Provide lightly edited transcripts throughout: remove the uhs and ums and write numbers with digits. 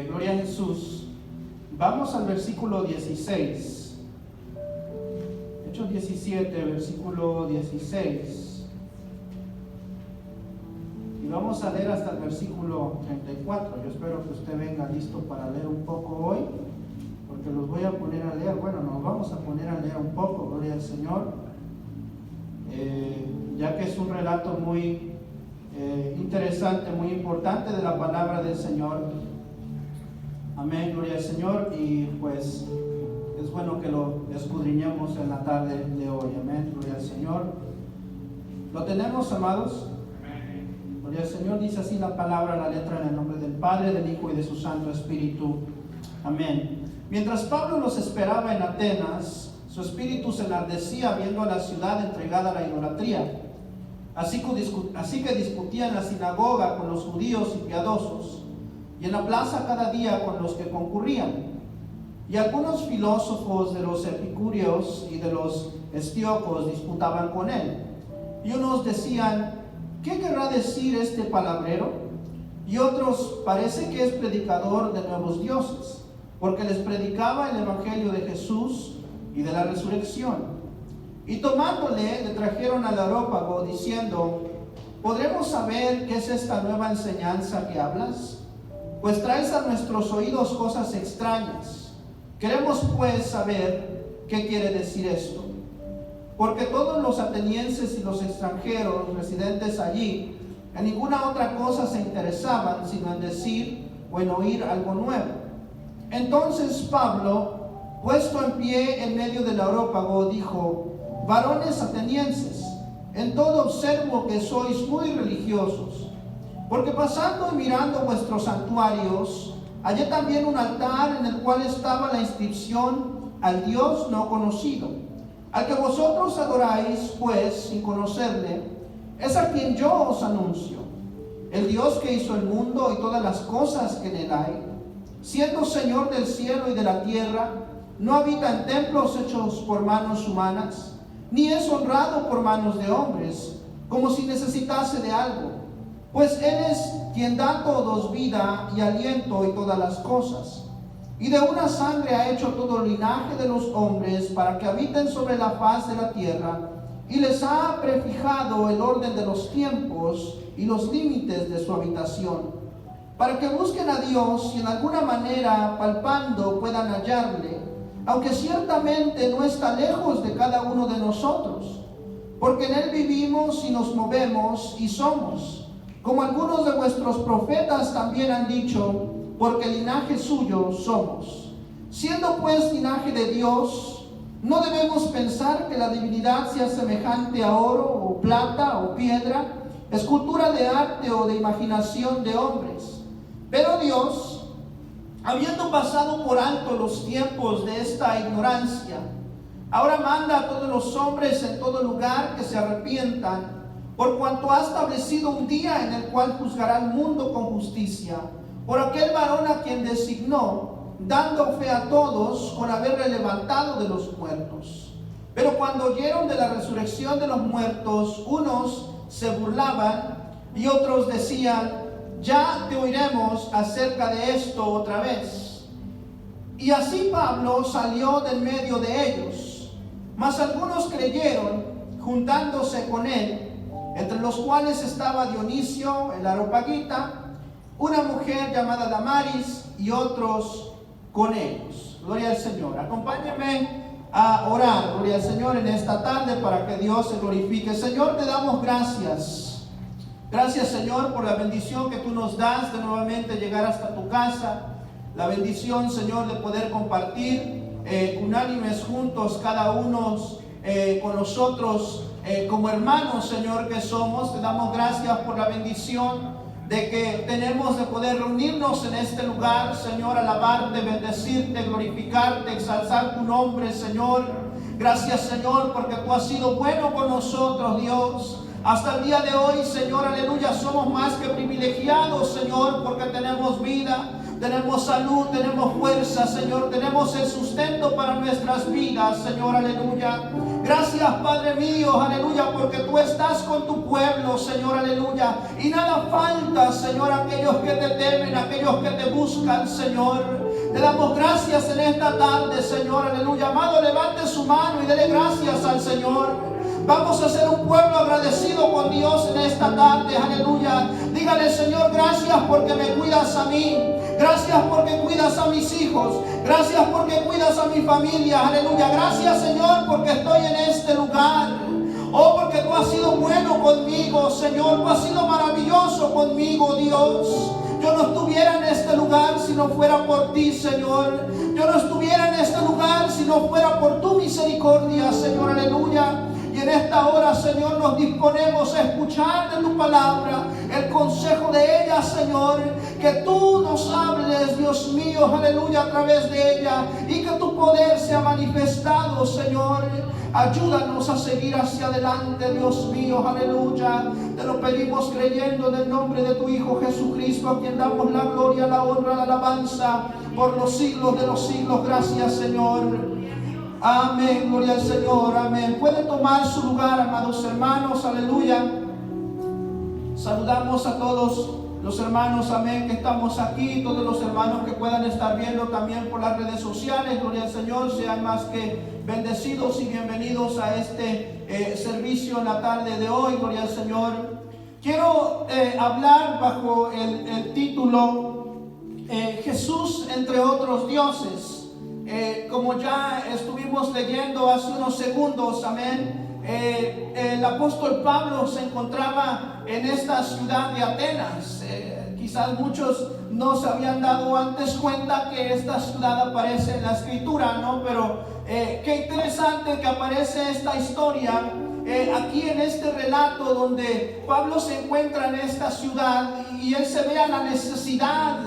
Gloria a Jesús. Vamos al versículo 16. Hechos 17, versículo 16. Y vamos a leer hasta el versículo 34. Yo espero que usted venga listo para leer un poco hoy, porque los voy a poner a leer. Bueno, nos vamos a poner a leer un poco, gloria al Señor, ya que es un relato muy interesante, muy importante de la palabra del Señor. Amén, gloria al Señor. Y pues es bueno que lo escudriñemos en la tarde de hoy. Amén, gloria al Señor. ¿Lo tenemos, amados? Gloria al Señor. Dice así la palabra, la letra, en el nombre del Padre, del Hijo y de su Santo Espíritu. Amén. Mientras Pablo los esperaba en Atenas, su espíritu se enardecía viendo la ciudad entregada a la idolatría. Así que discutía en la sinagoga con los judíos y piadosos, y en la plaza cada día con los que concurrían. Y algunos filósofos de los epicúreos y de los estíocos disputaban con él. Y unos decían: ¿qué querrá decir este palabrero? Y otros: parece que es predicador de nuevos dioses, porque les predicaba el evangelio de Jesús y de la resurrección. Y tomándole, le trajeron al Areópago, diciendo: ¿podremos saber qué es esta nueva enseñanza que hablas? Pues traes a nuestros oídos cosas extrañas. Queremos pues saber qué quiere decir esto. Porque todos los atenienses y los extranjeros residentes allí en ninguna otra cosa se interesaban, sino en decir o en oír algo nuevo. Entonces Pablo, puesto en pie en medio del Areópago, dijo: varones atenienses, en todo observo que sois muy religiosos, porque pasando y mirando vuestros santuarios, hallé también un altar en el cual estaba la inscripción: al Dios no conocido. Al que vosotros adoráis, pues, sin conocerle, es a quien yo os anuncio. El Dios que hizo el mundo y todas las cosas que en él hay, siendo Señor del cielo y de la tierra, no habita en templos hechos por manos humanas, ni es honrado por manos de hombres, como si necesitase de algo, pues Él es quien da a todos vida y aliento y todas las cosas. Y de una sangre ha hecho todo linaje de los hombres para que habiten sobre la faz de la tierra, y les ha prefijado el orden de los tiempos y los límites de su habitación, para que busquen a Dios y en alguna manera, palpando, puedan hallarle, aunque ciertamente no está lejos de cada uno de nosotros, porque en Él vivimos y nos movemos y somos, como algunos de vuestros profetas también han dicho, porque linaje suyo somos. Siendo pues linaje de Dios, no debemos pensar que la divinidad sea semejante a oro o plata o piedra, escultura de arte o de imaginación de hombres. Pero Dios, habiendo pasado por alto los tiempos de esta ignorancia, ahora manda a todos los hombres en todo lugar que se arrepientan, por cuanto ha establecido un día en el cual juzgará al mundo con justicia, por aquel varón a quien designó, dando fe a todos con haberle levantado de los muertos. Pero cuando oyeron de la resurrección de los muertos, unos se burlaban y otros decían: ya te oiremos acerca de esto otra vez. Y así Pablo salió del medio de ellos. Mas algunos creyeron, juntándose con él, entre los cuales estaba Dionisio el Areopagita, una mujer llamada Damaris, y otros con ellos. Gloria al Señor. Acompáñenme a orar, gloria al Señor, en esta tarde para que Dios se glorifique. Señor, te damos gracias. Gracias, Señor, por la bendición que tú nos das de nuevamente llegar hasta tu casa. La bendición, Señor, de poder compartir unánimes juntos, cada uno con nosotros como hermanos, Señor, que somos. Te damos gracias por la bendición de que tenemos de poder reunirnos en este lugar, Señor, alabarte, bendecirte, glorificarte, exaltar tu nombre, Señor. Gracias, Señor, porque tú has sido bueno con nosotros, Dios. Hasta el día de hoy, Señor, aleluya, somos más que privilegiados, Señor, porque tenemos vida. tenemos salud, tenemos fuerza, Señor, tenemos el sustento para nuestras vidas, Señor, aleluya. Gracias, Padre mío, aleluya, porque tú estás con tu pueblo, Señor, aleluya. Y nada falta, Señor, a aquellos que te temen, a aquellos que te buscan, Señor. Te damos gracias en esta tarde, Señor, aleluya. Amado, levante su mano y dele gracias al Señor. Vamos a ser un pueblo agradecido con Dios en esta tarde, aleluya. Dígale, Señor, gracias porque me cuidas a mí. Gracias porque cuidas a mis hijos. Gracias porque cuidas a mi familia, aleluya. Gracias, Señor, porque estoy en este lugar. Oh, porque tú has sido bueno conmigo, Señor. Tú has sido maravilloso conmigo, Dios. Yo no estuviera en este lugar si no fuera por ti, Señor. Yo no estuviera en este lugar si no fuera por tu misericordia, Señor, aleluya. Y en esta hora, Señor, nos disponemos a escuchar de tu palabra, el consejo de ella, Señor. Que tú nos hables, Dios mío, aleluya, a través de ella. Y que tu poder sea manifestado, Señor. Ayúdanos a seguir hacia adelante, Dios mío, aleluya. Te lo pedimos creyendo en el nombre de tu Hijo Jesucristo, a quien damos la gloria, la honra, la alabanza por los siglos de los siglos. Gracias, Señor. Amén, gloria al Señor, amén. Puede tomar su lugar, amados hermanos, aleluya. Saludamos a todos los hermanos, amén, que estamos aquí, todos los hermanos que puedan estar viendo también por las redes sociales, gloria al Señor. Sean más que bendecidos y bienvenidos a este servicio en la tarde de hoy, gloria al Señor. Quiero hablar bajo el título Jesús entre otros dioses. Como ya estuvimos leyendo hace unos segundos, amén, el apóstol Pablo se encontraba en esta ciudad de Atenas. Quizás muchos no se habían dado antes cuenta que esta ciudad aparece en la escritura, ¿no? Pero qué interesante que aparece esta historia aquí en este relato donde Pablo se encuentra en esta ciudad y él se ve a la necesidad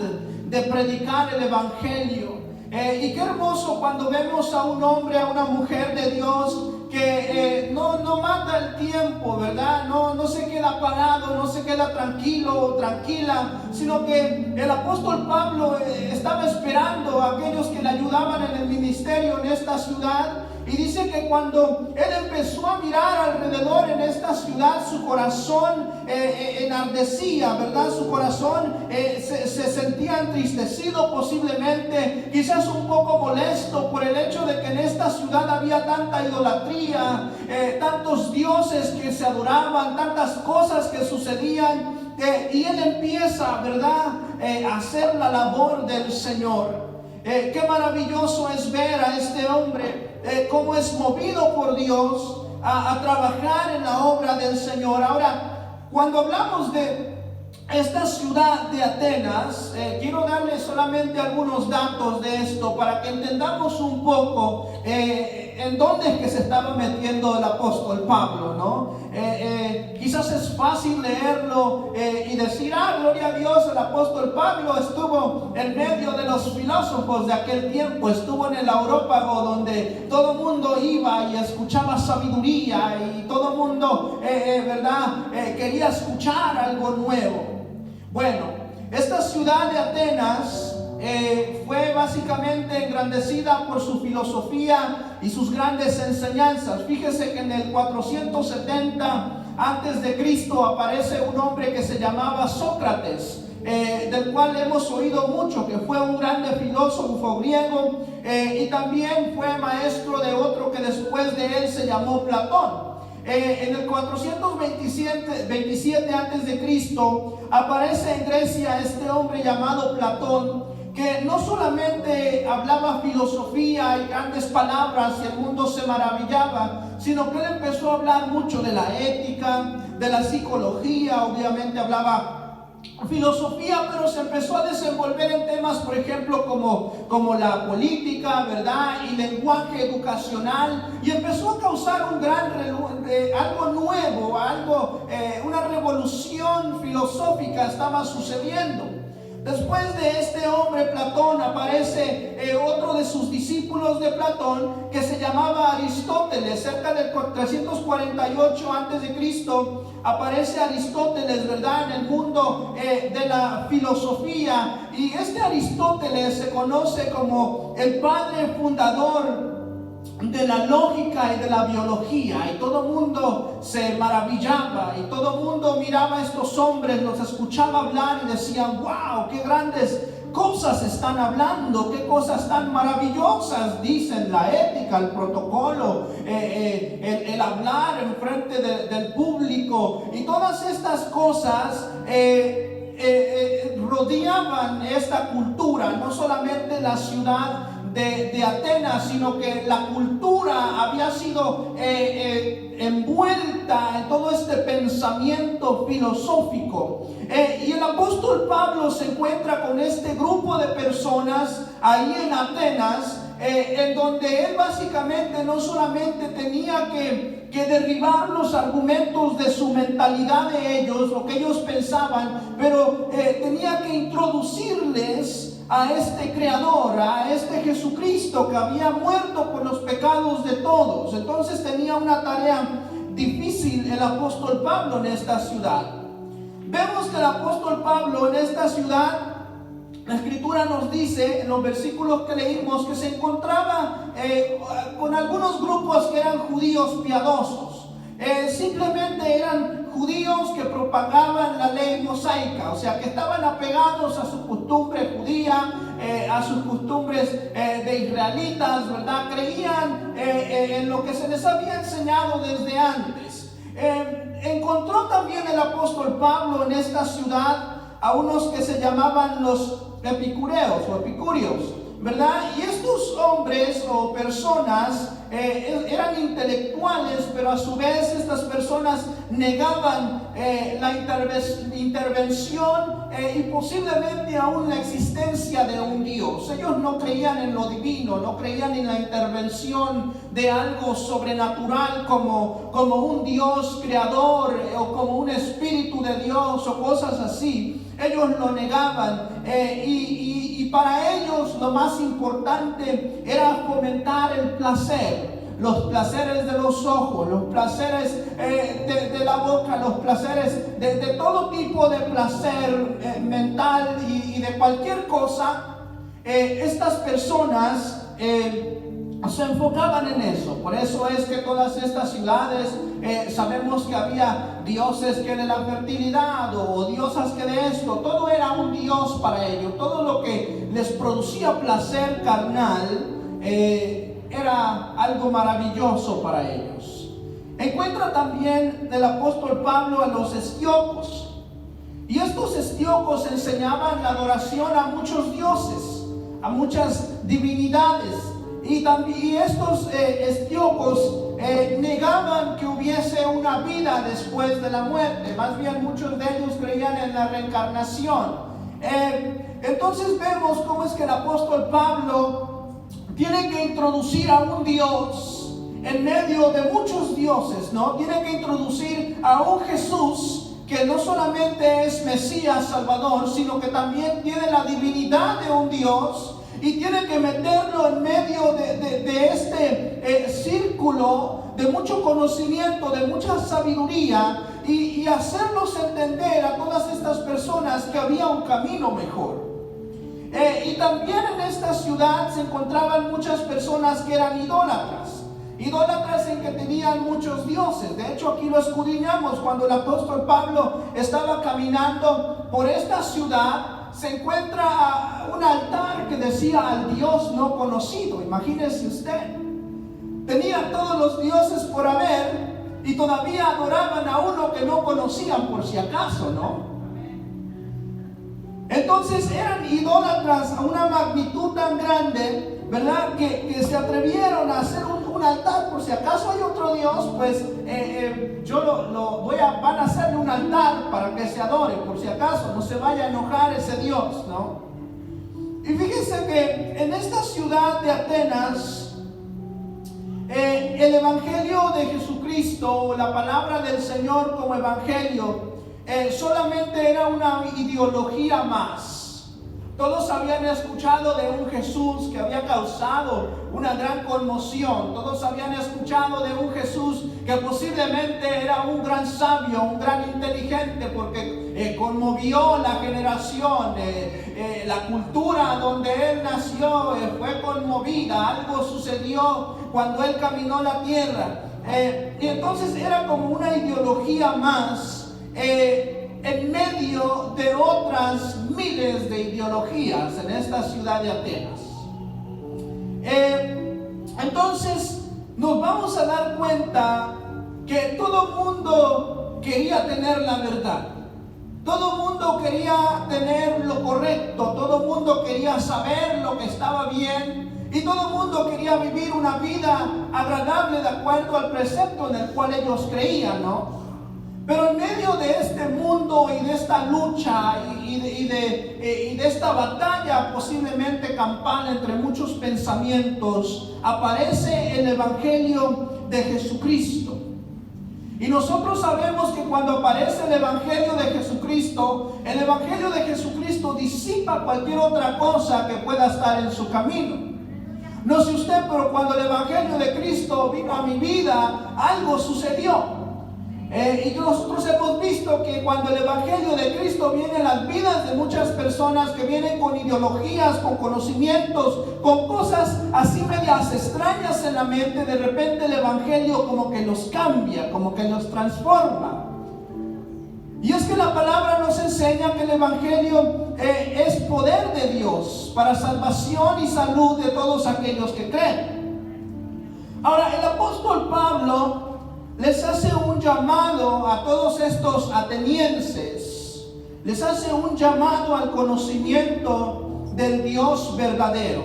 de predicar el evangelio. Y qué hermoso cuando vemos a un hombre, a una mujer de Dios que no mata el tiempo, ¿verdad? No se queda parado, no se queda tranquilo o tranquila, sino que el apóstol Pablo estaba esperando a aquellos que le ayudaban en el ministerio en esta ciudad. Y dice que cuando él empezó a mirar alrededor en esta ciudad, su corazón enardecía, ¿verdad? Su corazón se sentía entristecido, posiblemente, quizás un poco molesto por el hecho de que en esta ciudad había tanta idolatría, tantos dioses que se adoraban, tantas cosas que sucedían. Y él empieza, ¿verdad?, a hacer la labor del Señor. Qué maravilloso es ver a este hombre cómo es movido por Dios a trabajar en la obra del Señor. Ahora, cuando hablamos de esta ciudad de Atenas, quiero darles solamente algunos datos de esto para que entendamos un poco en dónde es que se estaba metiendo el apóstol Pablo, ¿no? Quizás es fácil leerlo y decir, gloria a Dios, el apóstol Pablo estuvo en medio de los filósofos de aquel tiempo, estuvo en el Areópago donde todo el mundo iba y escuchaba sabiduría y todo el mundo, quería escuchar algo nuevo. Bueno, esta ciudad de Atenas fue básicamente engrandecida por su filosofía y sus grandes enseñanzas. Fíjese que en el 470 antes de Cristo aparece un hombre que se llamaba Sócrates, del cual hemos oído mucho, que fue un grande filósofo griego y también fue maestro de otro que después de él se llamó Platón. En el 427 antes de Cristo aparece en Grecia este hombre llamado Platón, que no solamente hablaba filosofía y grandes palabras y el mundo se maravillaba, sino que él empezó a hablar mucho de la ética, de la psicología. Obviamente hablaba filosofía, pero se empezó a desenvolver en temas, por ejemplo, como la política, ¿verdad? Y lenguaje educacional, y empezó a causar un gran algo nuevo, una revolución filosófica estaba sucediendo. Después de este hombre Platón aparece otro de sus discípulos de Platón que se llamaba Aristóteles. Cerca del 348 antes de Cristo aparece Aristóteles, ¿verdad?, en el mundo de la filosofía, Y este Aristóteles se conoce como el padre fundador de la lógica y de la biología, y todo el mundo se maravillaba y todo el mundo miraba a estos hombres, los escuchaba hablar y decían: wow, qué grandes cosas están hablando, qué cosas tan maravillosas dicen, la ética, el protocolo, el hablar en frente del público, y todas estas cosas rodeaban esta cultura, no solamente la ciudad de Atenas, sino que la cultura había sido envuelta en todo este pensamiento filosófico. Y el apóstol Pablo se encuentra con este grupo de personas ahí en Atenas, en donde él básicamente no solamente tenía que derribar los argumentos de su mentalidad de ellos, lo que ellos pensaban, pero tenía que introducirles a este Creador, a este Jesucristo que había muerto por los pecados de todos. Entonces tenía una tarea difícil el apóstol Pablo en esta ciudad. Vemos que el apóstol Pablo en esta ciudad, la escritura nos dice en los versículos que leímos, que se encontraba con algunos grupos que eran judíos piadosos. Simplemente eran judíos que propagaban la ley mosaica, o sea, que estaban apegados a su costumbre judía, a sus costumbres de israelitas, ¿verdad? Creían en lo que se les había enseñado desde antes. Encontró también el apóstol Pablo en esta ciudad a unos que se llamaban los epicureos o epicúreos, ¿verdad? Y estos hombres o personas eran intelectuales, pero a su vez estas personas negaban la intervención y posiblemente aún la existencia de un Dios. Ellos no creían en lo divino, no creían en la intervención de algo sobrenatural como un Dios creador o como un espíritu de Dios o cosas así. Ellos lo negaban y para ellos lo más importante era fomentar el placer, los placeres de los ojos, los placeres de la boca, los placeres de todo tipo de placer mental y de cualquier cosa. Estas personas se enfocaban en eso. Por eso es que todas estas ciudades sabemos que había dioses que de la fertilidad o diosas que de esto. Todo era un dios para ellos. Todo lo que les producía placer carnal era algo maravilloso para ellos. Encuentra también el apóstol Pablo a los estíocos. Y estos estíocos enseñaban la adoración a muchos dioses, a muchas divinidades. Y estos estíocos negaban que hubiese una vida después de la muerte. Más bien muchos de ellos creían en la reencarnación. Entonces vemos cómo es que el apóstol Pablo tiene que introducir a un Dios en medio de muchos dioses, ¿no? Tiene que introducir a un Jesús que no solamente es Mesías, Salvador, sino que también tiene la divinidad de un Dios. Y tiene que meterlo en medio de este círculo de mucho conocimiento, de mucha sabiduría, y hacerlos entender a todas estas personas que había un camino mejor. Y también en esta ciudad se encontraban muchas personas que eran idólatras en que tenían muchos dioses. De hecho, aquí lo escudriñamos cuando el apóstol Pablo estaba caminando por esta ciudad. Se encuentra un altar que decía al Dios no conocido. Imagínese usted, tenía todos los dioses por haber y todavía adoraban a uno que no conocían por si acaso, ¿no? Entonces eran idólatras a una magnitud tan grande, ¿verdad? Que se atrevieron a hacer un altar. Por si acaso hay otro Dios, pues van a hacerle un altar para que se adore, por si acaso no se vaya a enojar ese Dios, ¿no? Y fíjense que en esta ciudad de Atenas, el evangelio de Jesucristo, la palabra del Señor como evangelio, solamente era una ideología más. Todos habían escuchado de un Jesús que había causado una gran conmoción. Todos habían escuchado de un Jesús que posiblemente era un gran sabio, un gran inteligente, porque conmovió la generación, la cultura donde él nació fue conmovida, algo sucedió cuando él caminó la tierra. Y entonces era como una ideología más en medio de otras miles de ideologías en esta ciudad de Atenas. Entonces nos vamos a dar cuenta que todo el mundo quería tener la verdad. Todo el mundo quería tener lo correcto. Todo el mundo quería saber lo que estaba bien. Y todo el mundo quería vivir una vida agradable de acuerdo al precepto en el cual ellos creían, ¿no? Pero en medio de este mundo y de esta lucha y de esta batalla posiblemente campal entre muchos pensamientos, aparece el Evangelio de Jesucristo. Y nosotros sabemos que cuando aparece el Evangelio de Jesucristo disipa cualquier otra cosa que pueda estar en su camino. No sé usted, pero cuando el Evangelio de Cristo vino a mi vida, algo sucedió. Y nosotros hemos visto que cuando el Evangelio de Cristo viene a las vidas de muchas personas que vienen con ideologías, con conocimientos, con cosas así medias extrañas en la mente, de repente el Evangelio como que los cambia, como que los transforma. Y es que la palabra nos enseña que el Evangelio es poder de Dios para salvación y salud de todos aquellos que creen. Ahora, el apóstol Pablo les hace un llamado a todos estos atenienses, les hace un llamado al conocimiento del Dios verdadero.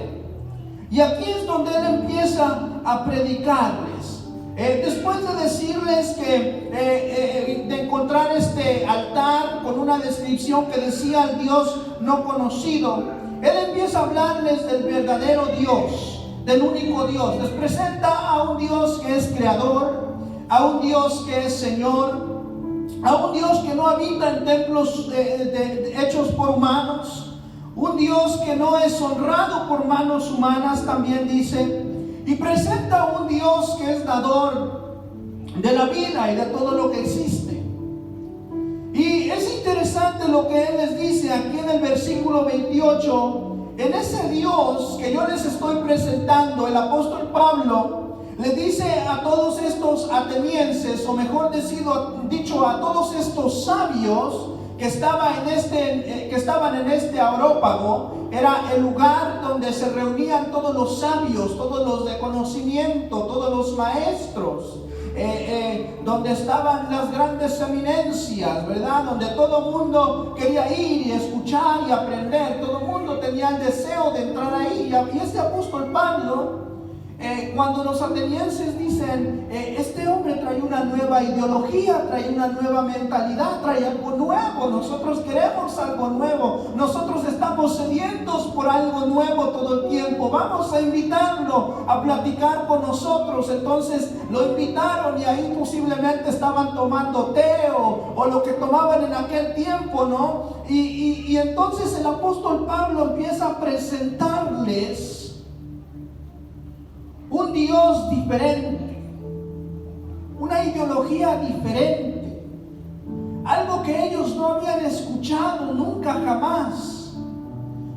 Y aquí es donde él empieza a predicarles. Después de decirles que de encontrar este altar con una descripción que decía el Dios no conocido, él empieza a hablarles del verdadero Dios, del único Dios. Les presenta a un Dios que es creador, a un Dios que es Señor, a un Dios que no habita en templos hechos por humanos, un Dios que no es honrado por manos humanas, también dice, y presenta a un Dios que es dador de la vida y de todo lo que existe. Y es interesante lo que él les dice aquí en el versículo 28, en ese Dios que yo les estoy presentando, el apóstol Pablo le dice a todos estos atenienses, o mejor dicho, a todos estos sabios que estaban en este areópago. Era el lugar donde se reunían todos los sabios, todos los de conocimiento, todos los maestros, donde estaban las grandes eminencias, ¿verdad? Donde todo el mundo quería ir y escuchar y aprender. Todo el mundo tenía el deseo de entrar ahí. Y este apóstol Pablo, cuando los atenienses dicen, este hombre trae una nueva ideología, trae una nueva mentalidad, trae algo nuevo, nosotros queremos algo nuevo, nosotros estamos sedientos por algo nuevo todo el tiempo, vamos a invitarlo a platicar con nosotros. Entonces lo invitaron y ahí posiblemente estaban tomando té o lo que tomaban en aquel tiempo, ¿no? Y entonces el apóstol Pablo empieza a presentarles un Dios diferente, una ideología diferente, algo que ellos no habían escuchado nunca jamás,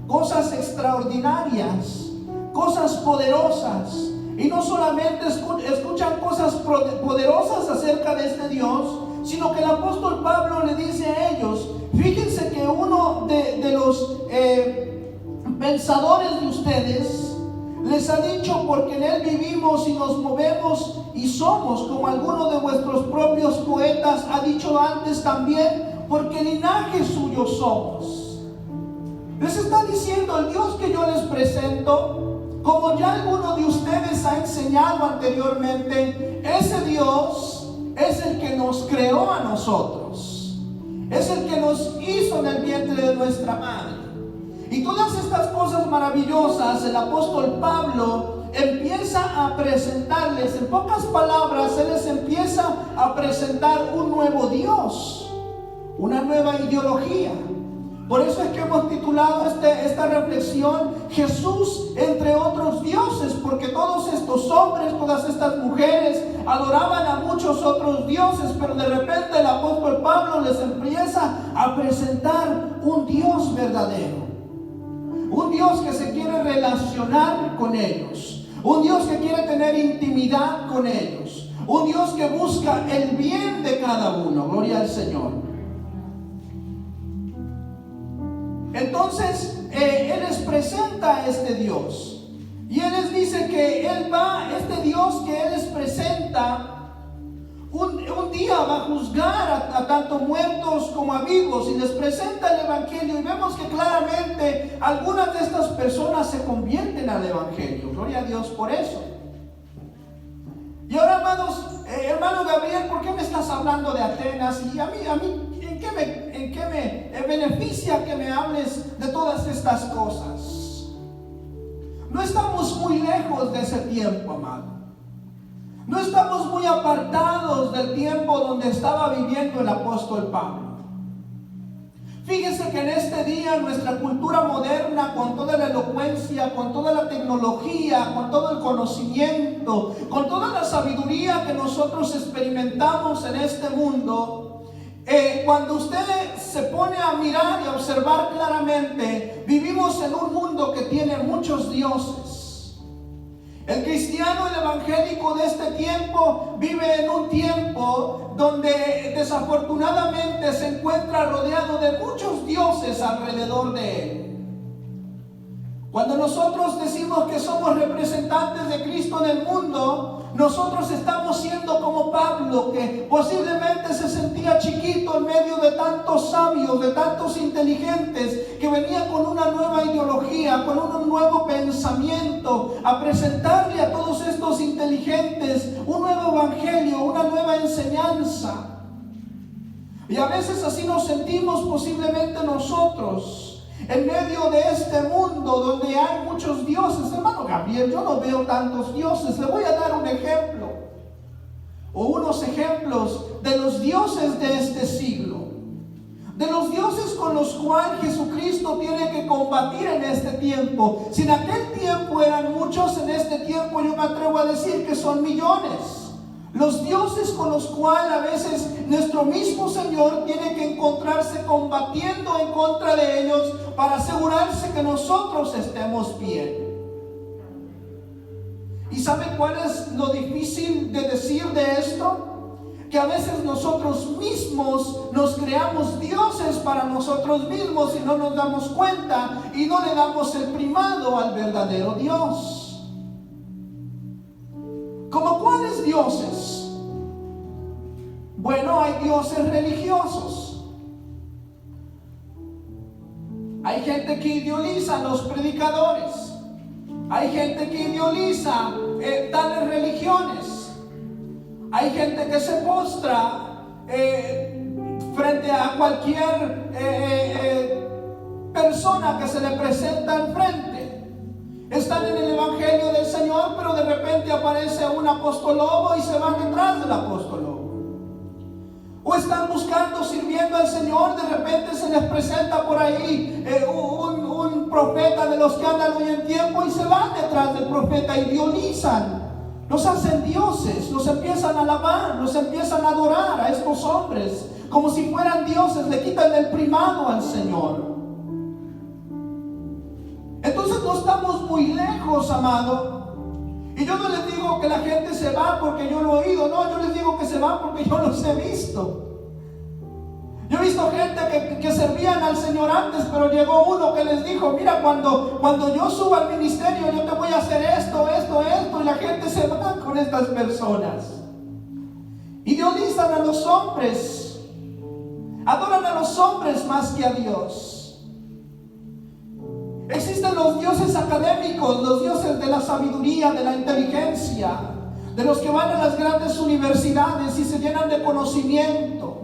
cosas extraordinarias, cosas poderosas. Y no solamente escuchan cosas poderosas acerca de este Dios, sino que el apóstol Pablo le dice a ellos, fíjense que uno de los pensadores de ustedes les ha dicho, porque en él vivimos y nos movemos y somos, como alguno de vuestros propios poetas ha dicho antes también, porque linaje suyo somos. Les está diciendo, el Dios que yo les presento, como ya alguno de ustedes ha enseñado anteriormente, ese Dios es el que nos creó a nosotros, es el que nos hizo en el vientre de nuestra madre. Y todas estas cosas maravillosas, el apóstol Pablo empieza a presentarles, en pocas palabras, él les empieza a presentar un nuevo Dios, una nueva ideología, Por eso es que hemos titulado esta reflexión Jesús entre otros dioses, porque todos estos hombres, todas estas mujeres adoraban a muchos otros dioses, pero de repente el apóstol Pablo les empieza a presentar un Dios verdadero, un Dios que se quiere relacionar con ellos, un Dios que quiere tener intimidad con ellos, un Dios que busca el bien de cada uno. Gloria al Señor. Entonces, Él les presenta a este Dios. Y Él les dice que este Dios que Él les presenta, un día va a juzgar a tanto muertos como a vivos. Y les presenta el Evangelio. Y vemos que claramente algunas de estas personas se convierten al Evangelio. Gloria a Dios por eso. Y ahora, hermano Gabriel, ¿por qué me estás hablando de Atenas? Y a mí, ¿en qué me beneficia que me hables de todas estas cosas? No estamos muy lejos de ese tiempo, amado. No estamos muy apartados del tiempo donde estaba viviendo el apóstol Pablo. Fíjese que en este día nuestra cultura moderna, con toda la elocuencia, con toda la tecnología, con todo el conocimiento, con toda la sabiduría que nosotros experimentamos en este mundo, cuando usted se pone a mirar y a observar claramente, vivimos en un mundo que tiene muchos dioses. El cristiano, el evangélico de este tiempo vive en un tiempo donde desafortunadamente se encuentra rodeado de muchos dioses alrededor de él. Cuando nosotros decimos que somos representantes de Cristo en el mundo, nosotros estamos siendo como Pablo, que posiblemente se sentía chiquito en medio de tantos sabios, de tantos inteligentes, que venía con una nueva ideología, con un nuevo pensamiento, a presentarle a todos estos inteligentes un nuevo evangelio, una nueva enseñanza. Y a veces así nos sentimos posiblemente nosotros, en medio de este mundo donde hay muchos dioses. Hermano Gabriel, yo no veo tantos dioses. Le voy a dar un ejemplo, o unos ejemplos de los dioses de este siglo, de los dioses con los cuales Jesucristo tiene que combatir en este tiempo. Si en aquel tiempo eran muchos, en este tiempo yo me atrevo a decir que son millones. Los dioses con los cuales a veces nuestro mismo Señor tiene que encontrarse combatiendo en contra de ellos para asegurarse que nosotros estemos bien. ¿Y sabe cuál es lo difícil de decir de esto? Que a veces nosotros mismos nos creamos dioses para nosotros mismos y no nos damos cuenta y no le damos el primado al verdadero Dios. ¿Cómo cuáles dioses? Bueno, hay dioses religiosos. Hay gente que idoliza a los predicadores. Hay gente que idoliza tales religiones. Hay gente que se postra frente a cualquier persona que se le presenta enfrente. Están en el evangelio del Señor, pero de repente aparece un apóstolobo y se van detrás del apóstolobo. O están buscando, sirviendo al Señor, de repente se les presenta por ahí un profeta de los que andan hoy en tiempo y se van detrás del profeta, idolizan, los hacen dioses, los empiezan a alabar, los empiezan a adorar a estos hombres como si fueran dioses, le quitan el primado al Señor. Entonces no estamos muy lejos, amado. Y yo no les digo que la gente se va porque yo lo he oído. No, yo les digo que se va porque yo los he visto. Yo he visto gente que servían al Señor antes, pero llegó uno que les dijo: mira, cuando yo suba al ministerio, yo te voy a hacer esto. Y la gente se va con estas personas. Idolizan a los hombres. Adoran a los hombres más que a Dios. Existen los dioses académicos, los dioses de la sabiduría, de la inteligencia, de los que van a las grandes universidades y se llenan de conocimiento.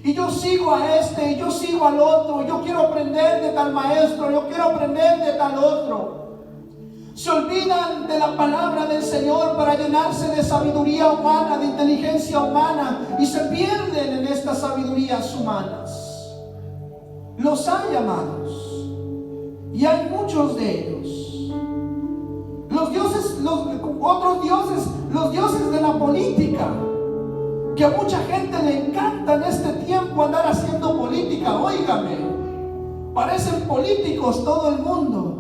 Y yo sigo a este, y yo sigo al otro, yo quiero aprender de tal maestro, yo quiero aprender de tal otro. Se olvidan de la palabra del Señor para llenarse de sabiduría humana, de inteligencia humana, y se pierden en estas sabidurías humanas. Los hay, amados. Y hay muchos de ellos. Los dioses, otros dioses, los dioses de la política, que a mucha gente le encanta en este tiempo andar haciendo política. Óigame, parecen políticos todo el mundo.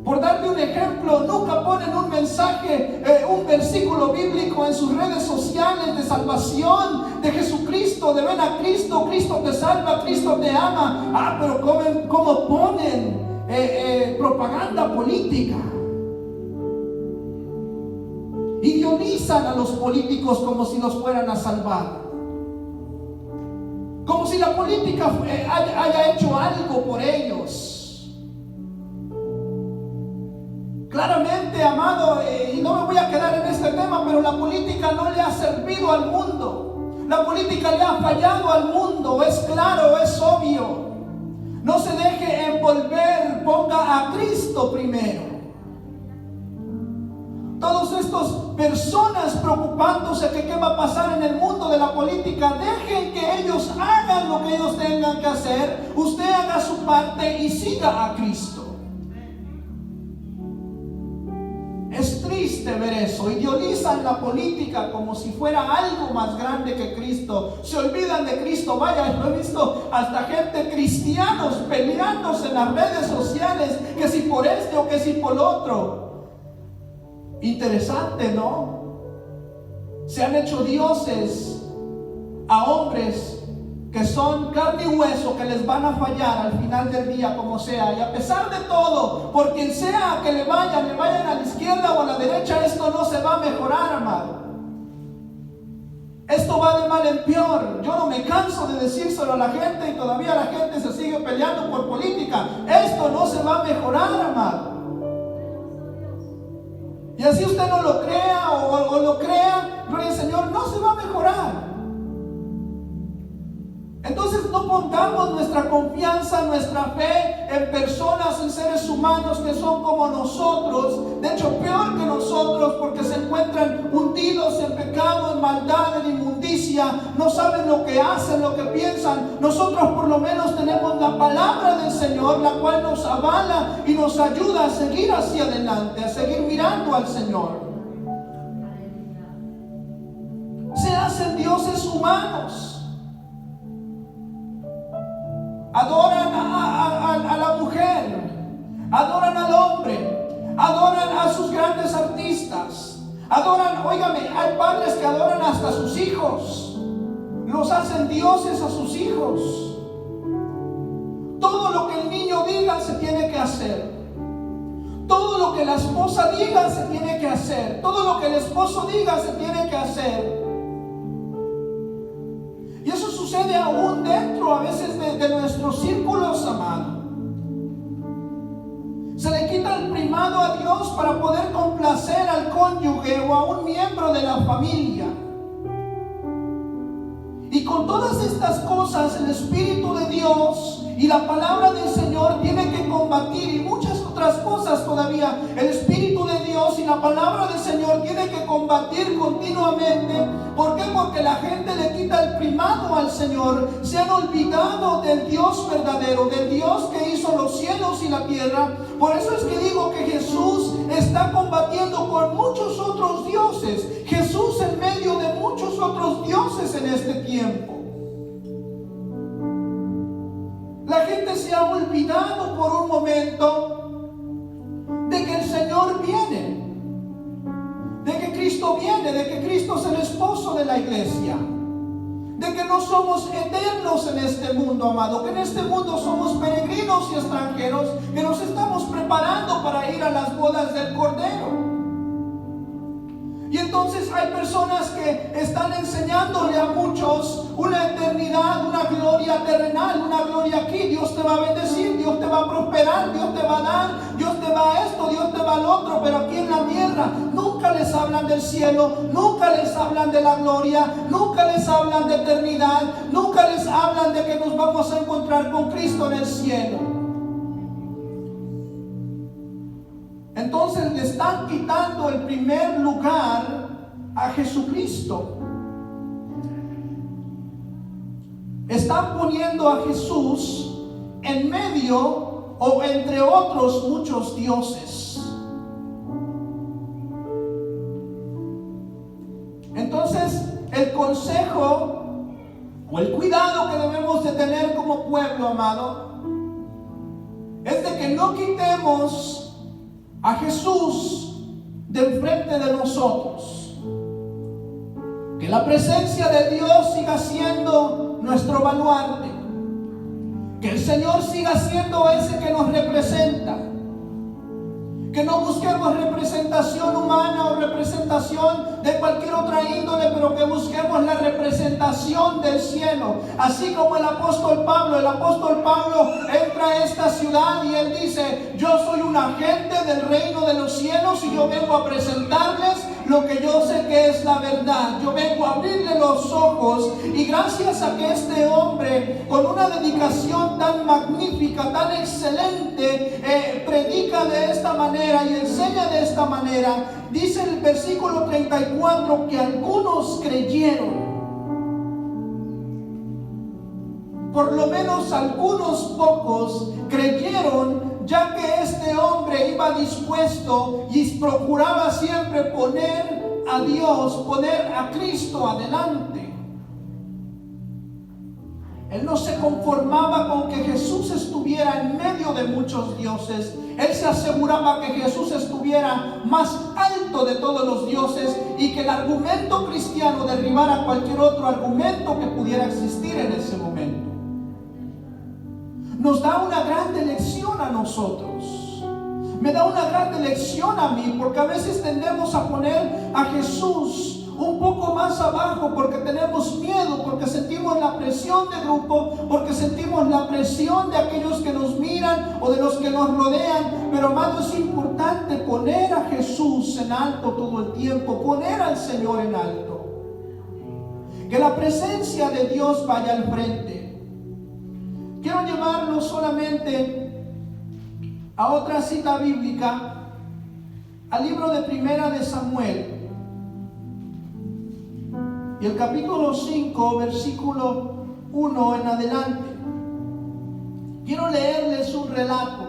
Por darle un ejemplo, nunca ponen un mensaje, un versículo bíblico en sus redes sociales de salvación, de Jesucristo, de ven a Cristo, Cristo te salva, Cristo te ama. Pero ¿cómo ponen propaganda política? Idealizan a los políticos como si los fueran a salvar. Como si la política haya hecho algo por ellos. Claramente, amado, y no me voy a quedar en este tema, pero la política no le ha servido al mundo. La política le ha fallado al mundo, es claro, es obvio. No se deje envolver, ponga a Cristo primero. Todas estas personas preocupándose que qué va a pasar en el mundo de la política, dejen que ellos hagan lo que ellos tengan que hacer. Usted haga su parte y siga a Cristo. Es triste ver eso. Idealizan la política como si fuera algo más grande que Cristo. Se olvidan de Cristo. Vaya, lo he visto hasta gente cristianos peleándose en las redes sociales, que si por este o que si por el otro. Interesante, ¿no? Se han hecho dioses a hombres que son carne y hueso, que les van a fallar al final del día como sea. Y a pesar de todo, por quien sea que le vayan a la izquierda o a la derecha, esto no se va a mejorar, amado. Esto va de mal en peor. Yo no me canso de decírselo a la gente y todavía la gente se sigue peleando por política. Esto no se va a mejorar, amado. Y así usted no lo crea o lo crea, gloria al Señor, no se va a mejorar. Entonces no pongamos nuestra confianza, nuestra fe en personas, en seres humanos que son como nosotros, de hecho peor que nosotros, porque se encuentran hundidos en pecado, en maldad, en inmundicia, no saben lo que hacen, lo que piensan. Nosotros por lo menos tenemos la palabra del Señor, la cual nos avala y nos ayuda a seguir hacia adelante, a seguir mirando al Señor. Se hacen dioses humanos. Adoran a la mujer, adoran al hombre, adoran a sus grandes artistas, adoran, óigame, hay padres que adoran hasta a sus hijos, los hacen dioses a sus hijos. Todo lo que el niño diga se tiene que hacer, todo lo que la esposa diga se tiene que hacer, todo lo que el esposo diga se tiene que hacer. Y eso sucede aún dentro a veces de nuestros círculos, amado. Se le quita el primado a Dios para poder complacer al cónyuge o a un miembro de la familia. Y con todas estas cosas, el Espíritu de Dios y la palabra del Señor tiene que combatir, y muchas otras cosas todavía. El Espíritu de Dios y la palabra del Señor tiene que combatir continuamente. ¿Por qué? Porque la gente le quita el primado al Señor. Se han olvidado del Dios verdadero, del Dios que hizo los cielos y la tierra. Por eso es que digo que Jesús está combatiendo con muchos otros dioses. Jesús en medio de muchos otros dioses en este tiempo. La gente se ha olvidado por un momento de que el Señor viene, de que Cristo viene, de que Cristo es el esposo de la iglesia, de que no somos eternos en este mundo, amado, que en este mundo somos peregrinos y extranjeros, que nos estamos preparando para ir a las bodas del Cordero. Y entonces hay personas que están enseñándole a muchos una eternidad, una gloria terrenal, una gloria aquí. Dios te va a bendecir, Dios te va a prosperar, Dios te va a dar, Dios te va a esto, Dios te va al otro. Pero aquí en la tierra nunca les hablan del cielo, nunca les hablan de la gloria, nunca les hablan de eternidad, nunca les hablan de que nos vamos a encontrar con Cristo en el cielo. Entonces le están quitando el primer lugar a Jesucristo. están poniendo a Jesús en medio o entre otros muchos dioses. Entonces, el consejo o el cuidado que debemos de tener como pueblo, amado, es de que no quitemos a Jesús de enfrente de nosotros. Que la presencia de Dios siga siendo nuestro baluarte. Que el Señor siga siendo ese que nos representa. Que no busquemos representación humana o representación de cualquier otra índole, pero que busquemos la representación del cielo. Así como el apóstol Pablo entra a esta ciudad y él dice: yo soy un agente del reino de los cielos y yo vengo a presentarles lo que yo sé que es la verdad. Yo vengo a abrirle los ojos, y gracias a que este hombre, con una dedicación tan magnífica, tan excelente, predica de esta manera y enseña de esta manera, dice el versículo 34 que algunos creyeron. Por lo menos algunos pocos creyeron, ya que este hombre iba dispuesto y procuraba siempre poner a Dios, poner a Cristo adelante. Él no se conformaba con que Jesús estuviera en medio de muchos dioses. Él se aseguraba que Jesús estuviera más alto de todos los dioses y que el argumento cristiano derribara cualquier otro argumento que pudiera existir en ese momento. Nos da una gran lección a nosotros. Me da una gran lección a mí, porque a veces tendemos a poner a Jesús un poco más abajo porque tenemos miedo, porque sentimos la presión de grupo, porque sentimos la presión de aquellos que nos miran o de los que nos rodean. Pero, amado, es importante poner a Jesús en alto todo el tiempo, poner al Señor en alto. Que la presencia de Dios vaya al frente. Quiero llevarlo solamente a otra cita bíblica, al libro de Primera de Samuel. Y el capítulo 5, versículo 1 en adelante. Quiero leerles un relato.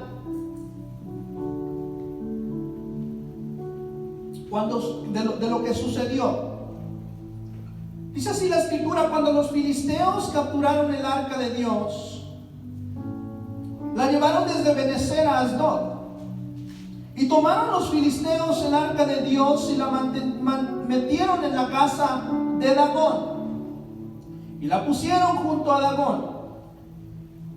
De lo que sucedió. Dice así la escritura: cuando los filisteos capturaron el arca de Dios, la llevaron desde Benecer a Asdod. Y tomaron los filisteos el arca de Dios y la metieron en la casa de Dagón y la pusieron junto a Dagón.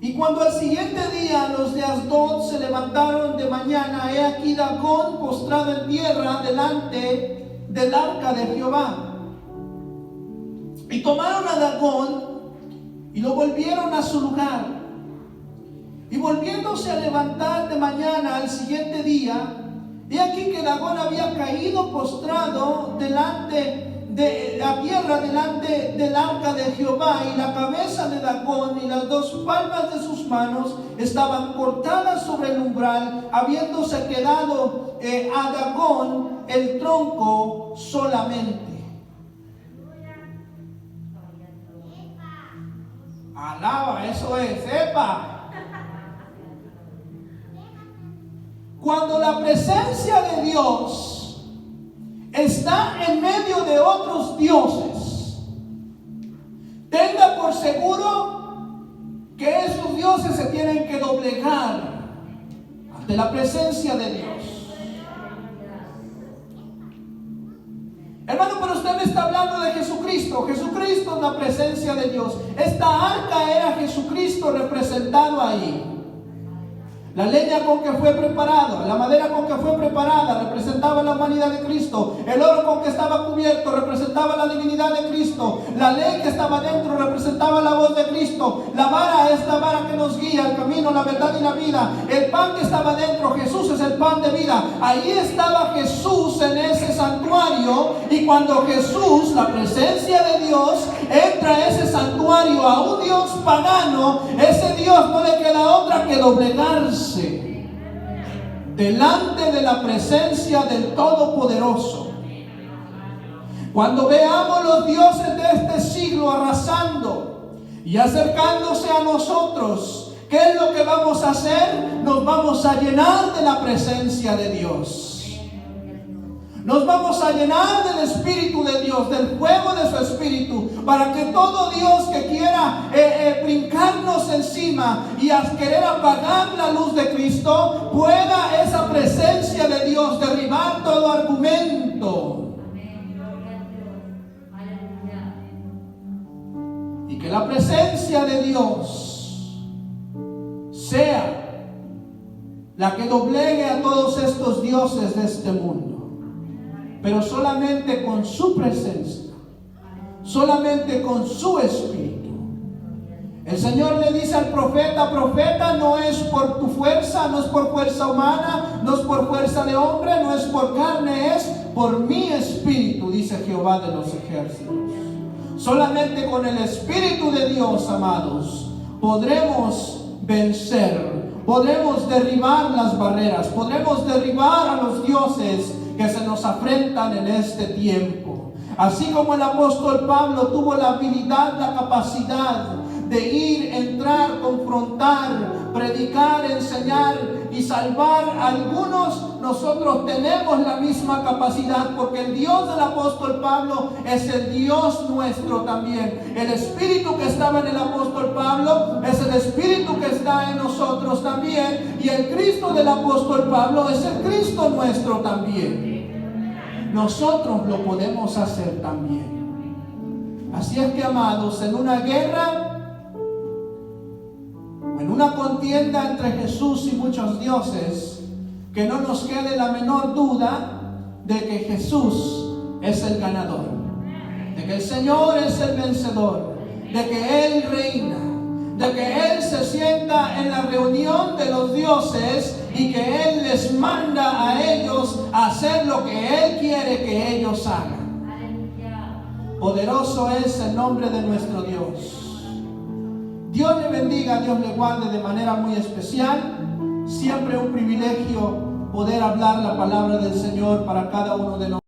Y cuando al siguiente día los de Asdod se levantaron de mañana, he aquí Dagón postrado en tierra delante del arca de Jehová. Y tomaron a Dagón y lo volvieron a su lugar. Y volviéndose a levantar de mañana al siguiente día, he aquí que Dagón había caído postrado delante de la tierra, delante del arca de Jehová, y la cabeza de Dagón y las dos palmas de sus manos estaban cortadas sobre el umbral, habiéndose quedado a Dagón el tronco solamente. Alaba, eso es, ¡epa! Cuando la presencia de Dios está en medio de otros dioses, tenga por seguro que esos dioses se tienen que doblegar ante la presencia de Dios. Hermano, pero usted me está hablando de Jesucristo. Jesucristo es la presencia de Dios. Esta arca era Jesucristo representado ahí. La leña con que fue preparada, la madera con que fue preparada representaba la humanidad de Cristo. El oro con que estaba cubierto representaba la divinidad de Cristo. La ley que estaba dentro representaba la voz de Cristo. La vara es la vara que nos guía, el camino, la verdad y la vida. El pan que estaba dentro, Jesús es el pan de vida. Ahí estaba Jesús en ese santuario. Y cuando Jesús, la presencia de Dios, entra a ese santuario, a un Dios pagano, ese Dios no le queda otra que doblegarse delante de la presencia del Todopoderoso. Cuando veamos los dioses de este siglo arrasando, Y acercándose a nosotros, ¿qué es lo que vamos a hacer? Nos vamos a llenar de la presencia de Dios. Nos vamos a llenar del Espíritu de Dios, del fuego de su Espíritu, para que todo Dios que quiera brincarnos encima y querer apagar la luz de Cristo, pueda esa presencia de Dios derribar todo argumento. Y que la presencia de Dios sea la que doblegue a todos estos dioses de este mundo. Pero solamente con su presencia, solamente con su Espíritu. El Señor le dice al profeta: profeta, no es por tu fuerza, no es por fuerza humana, no es por fuerza de hombre, no es por carne, es por mi Espíritu, dice Jehová de los ejércitos. Solamente con el Espíritu de Dios, amados, podremos vencer, podremos derribar las barreras, podremos derribar a los dioses que se nos afrentan en este tiempo. Así como el apóstol Pablo tuvo la habilidad, la capacidad de ir, entrar, confrontar, predicar, enseñar y salvar a algunos, nosotros tenemos la misma capacidad, porque el Dios del apóstol Pablo es el Dios nuestro también. El Espíritu que estaba en el apóstol Pablo es el Espíritu que está en nosotros también, y el Cristo del apóstol Pablo es el Cristo nuestro también. Nosotros lo podemos hacer también. Así es que, amados, en una guerra, en una contienda entre Jesús y muchos dioses, que no nos quede la menor duda de que Jesús es el ganador, de que el Señor es el vencedor, de que Él reina, de que Él se sienta en la reunión de los dioses y que Él les manda a ellos a hacer lo que Él quiere que ellos hagan. Poderoso es el nombre de nuestro Dios. Dios le bendiga, Dios le guarde de manera muy especial. Siempre un privilegio poder hablar la palabra del Señor para cada uno de nosotros.